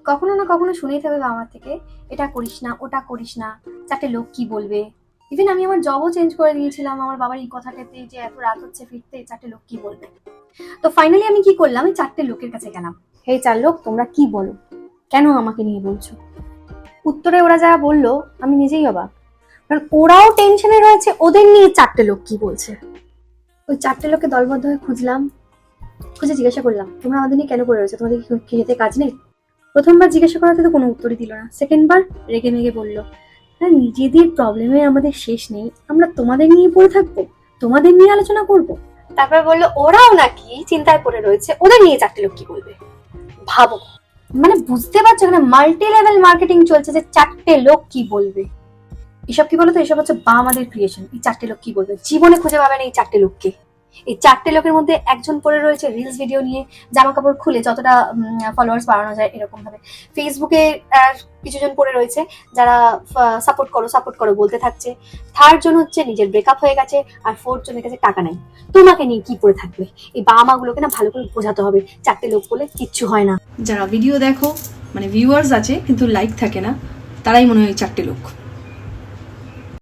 কখনো না কখনো শুনেই থাকবে বাবা মার থেকে, এটা করিস না, ওটা করিস না, চারটে লোক কি বলবে। ইভেন আমি আমার জবও চেঞ্জ করে দিয়েছিলাম আমার বাবার এই কথাটাতে, যে এত রাত হচ্ছে ফিরতে, চারটে লোক কি বলবে। তো ফাইনালি আমি কি করলাম, এই চারটে লোকের কাছে গেলাম, হে চার লোক তোমরা কি বলো, কেন আমাকে নিয়ে বলছো। উত্তরে ওরা যা বললো আমি নিজেই অবাক, কারণ ওরাও টেনশনে রয়েছে, ওদের নিয়ে চারটে লোক কি বলছে। ওই চারটে লোককে দলবদ্ধ হয়ে খুঁজলাম, খুঁজে জিজ্ঞাসা করলাম তোমরা আমাদের নিয়ে কেন পড়ে রয়েছে, তোমাদের কি খেতে কাজ নেই। প্রথমবার জিজ্ঞাসা করাতে তো কোনো উত্তরই দিল না। সেকেন্ডবার রেগে মেগে বললো, হ্যাঁ নিজেদের প্রবলেমে আমাদের শেষ নেই, আমরা তোমাদের নিয়ে পড়ে থাকবো, তোমাদের নিয়ে আলোচনা করব। তারপর বললো ওরাও নাকি চিন্তায় পড়ে রয়েছে, ওদের নিয়ে চারটে লোক কি বলবে। ভাবো, মানে বুঝতে পারছো এখানে মাল্টি লেভেল মার্কেটিং চলছে, যে চারটে লোক কি বলবে। এসব কি বলতো, এসব হচ্ছে আমাদের ক্রিয়েশন। এই চারটে লোক কি বলবে, জীবনে খুঁজে পাবেন এই চারটে লোককে। এই চারটে লোকের মধ্যে একজন পড়ে রয়েছে রিলস ভিডিও নিয়ে, জামা কাপড় খুলে যতটা ফলোয়ার্স বাড়ানো যায় এরকম ভাবে। ফেসবুকে কিছুজন পড়ে রয়েছে যারা সাপোর্ট করো বলতে থাকছে। থার্ড জন হচ্ছে নিজের ব্রেকআপ হয়ে গেছে, আর ফোর্থ জনের কাছে টাকা নাই। তোমাকে নিয়ে কি পড়ে থাকবে। এই বাবা মাগুলোকে না ভালো করে বোঝাতে হবে, চারটে লোক বলে কিচ্ছু হয় না। যারা ভিডিও দেখো, মানে ভিউয়ার্স আছে কিন্তু লাইক থাকে না, তারাই মনে হয় চারটে লোক।